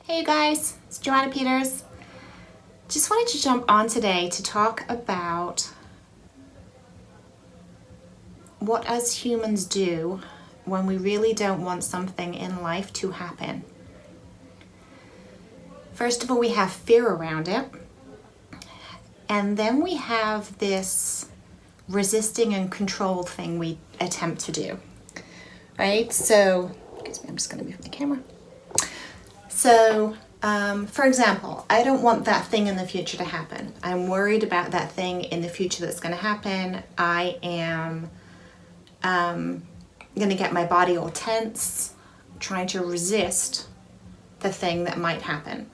Hey you guys, it's Joanna Peters. Just wanted to jump on today to talk about what us humans do when we really don't want something in life to happen. First of all, we have fear around it, and then we have this resisting and control thing we attempt to do, right? So, I'm just going to move the camera. So, for example, I don't want that thing in the future to happen. I'm worried about that thing in the future that's going to happen. I am going to get my body all tense, trying to resist the thing that might happen.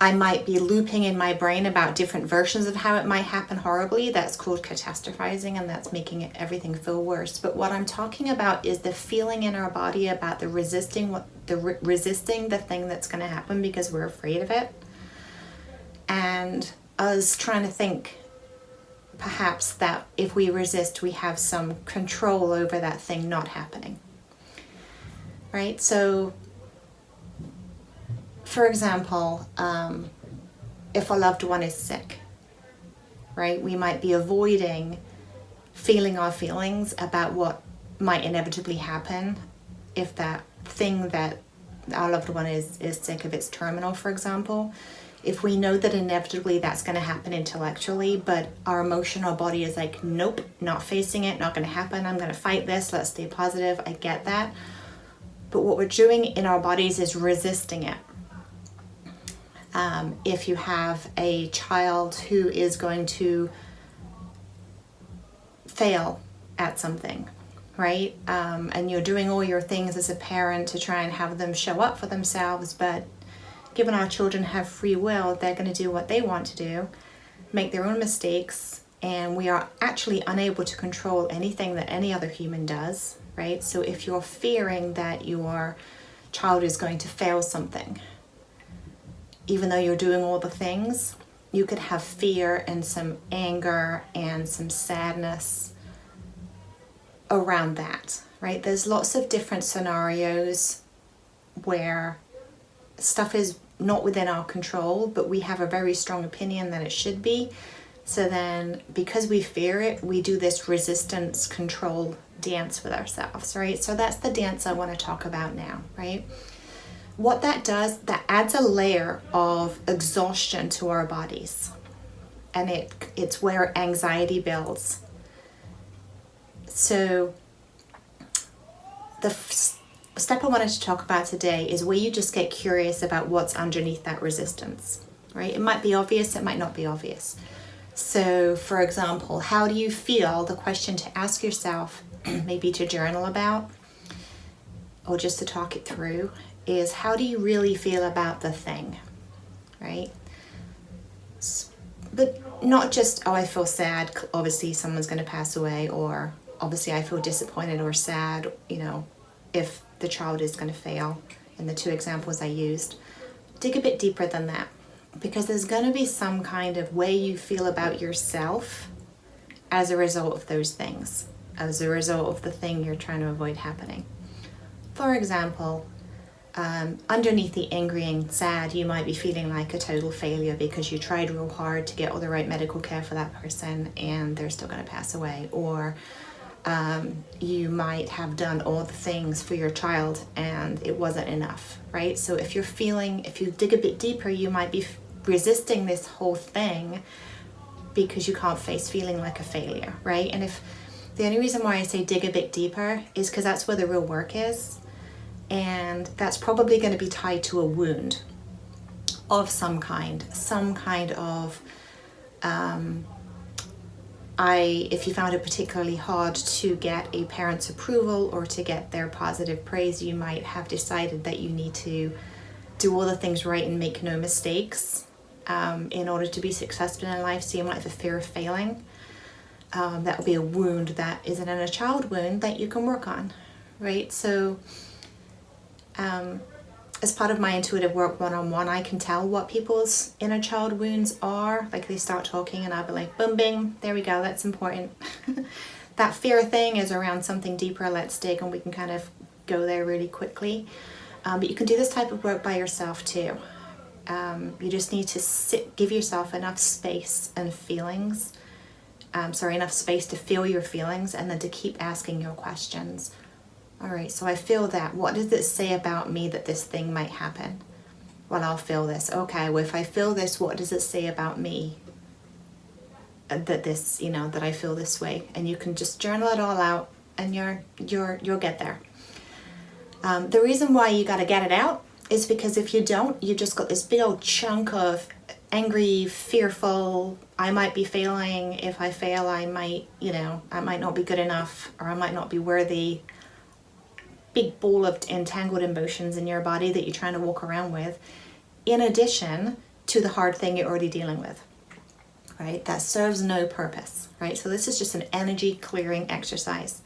I might be looping in my brain about different versions of how it might happen horribly. That's called catastrophizing, and that's making everything feel worse. But what I'm talking about is the feeling in our body about the resisting the thing that's going to happen because we're afraid of it, and us trying to think perhaps that if we resist, we have some control over that thing not happening. Right? So, for example, if a loved one is sick, right, we might be avoiding feeling our feelings about what might inevitably happen if that thing that our loved one is sick, if it's terminal, for example. If we know that inevitably that's going to happen intellectually, but our emotional body is like, nope, not facing it, not going to happen, I'm going to fight this, let's stay positive, I get that. But what we're doing in our bodies is resisting it. If you have a child who is going to fail at something, right? And you're doing all your things as a parent to try and have them show up for themselves, but given our children have free will, they're going to do what they want to do, make their own mistakes, and we are actually unable to control anything that any other human does, right? So if you're fearing that your child is going to fail something, even though you're doing all the things, you could have fear and some anger and some sadness around that, right? There's lots of different scenarios where stuff is not within our control, but we have a very strong opinion that it should be. So then, because we fear it, we do this resistance control dance with ourselves, right? So that's the dance I want to talk about now, right? What that does, that adds a layer of exhaustion to our bodies, and it's where anxiety builds. So the step I wanted to talk about today is where you just get curious about what's underneath that resistance, right? It might be obvious, it might not be obvious. So, for example, how do you feel? The question to ask yourself, maybe to journal about, or just to talk it through, is how do you really feel about the thing, right? But not just, oh, I feel sad, obviously someone's going to pass away, or obviously I feel disappointed or sad, if the child is going to fail, in the two examples I used. Dig a bit deeper than that, because there's going to be some kind of way you feel about yourself as a result of those things, as a result of the thing you're trying to avoid happening. For example, underneath the angry and sad, you might be feeling like a total failure because you tried real hard to get all the right medical care for that person and they're still going to pass away. Or you might have done all the things for your child and it wasn't enough, right? So if you dig a bit deeper, you might be resisting this whole thing because you can't face feeling like a failure, right? And if the only reason why I say dig a bit deeper is because that's where the real work is. And that's probably going to be tied to a wound of some kind of, if you found it particularly hard to get a parent's approval or to get their positive praise, you might have decided that you need to do all the things right and make no mistakes in order to be successful in life. So you might have a fear of failing. That will be a wound that is an inner child wound that you can work on, right? So as part of my intuitive work one-on-one, I can tell what people's inner child wounds are. Like they start talking and I'll be like, boom, bing, there we go, that's important. That fear thing is around something deeper, let's dig, and we can kind of go there really quickly. But you can do this type of work by yourself too. You just need to give yourself enough space and feelings, enough space to feel your feelings, and then to keep asking your questions. All right, so I feel that. What does it say about me that this thing might happen? Well, I'll feel this. Okay, well, if I feel this, what does it say about me that this, that I feel this way? And you can just journal it all out, and you'll get there. The reason why you got to get it out is because if you don't, you just got this big old chunk of angry, fearful, I might be failing. If I fail, I might not be good enough, or I might not be worthy. Big ball of entangled emotions in your body that you're trying to walk around with, in addition to the hard thing you're already dealing with, right? That serves no purpose, right? So this is just an energy clearing exercise.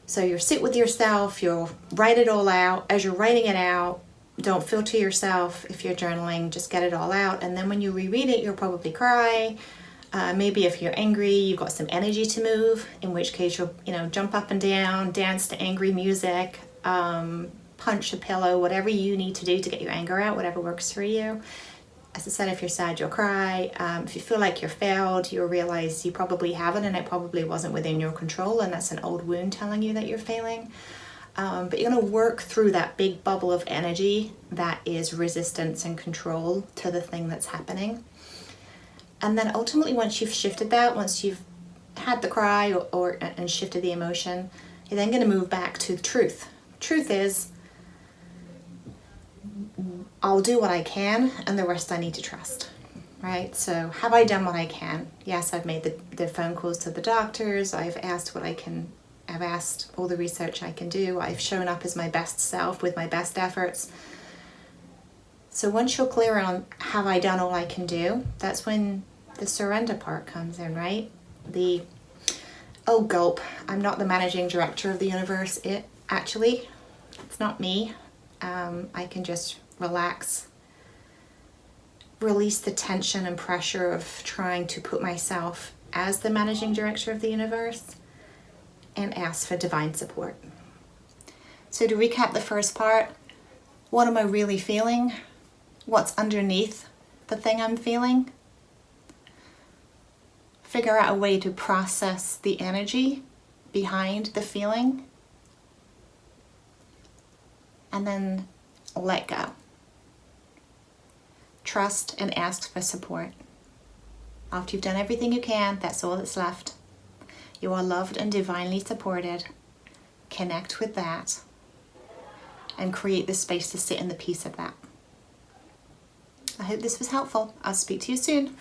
So you'll sit with yourself, you'll write it all out. As you're writing it out, don't filter yourself. If you're journaling, just get it all out. And then when you reread it, you'll probably cry. Maybe if you're angry, you've got some energy to move, in which case you'll, jump up and down, dance to angry music, punch a pillow, whatever you need to do to get your anger out, whatever works for you. As I said, if you're sad, you'll cry. If you feel like you're failed, you'll realize you probably haven't, and it probably wasn't within your control, and that's an old wound telling you that you're failing. But you're going to work through that big bubble of energy that is resistance and control to the thing that's happening. And then ultimately, once you've shifted that, once you've had the cry and shifted the emotion, you're then going to move back to the truth. Truth is, I'll do what I can, and the rest I need to trust, right? So have I done what I can? Yes, I've made the phone calls to the doctors. I've asked I've asked all the research I can do. I've shown up as my best self with my best efforts. So once you're clear on have I done all I can do, that's when the surrender part comes in, right? Gulp, I'm not the managing director of the universe. It's not me. I can just relax, release the tension and pressure of trying to put myself as the managing director of the universe, and ask for divine support. So to recap the first part, what am I really feeling? What's underneath the thing I'm feeling? Figure out a way to process the energy behind the feeling, and then let go. Trust and ask for support. After you've done everything you can, that's all that's left. You are loved and divinely supported. Connect with that and create the space to sit in the peace of that. I hope this was helpful. I'll speak to you soon.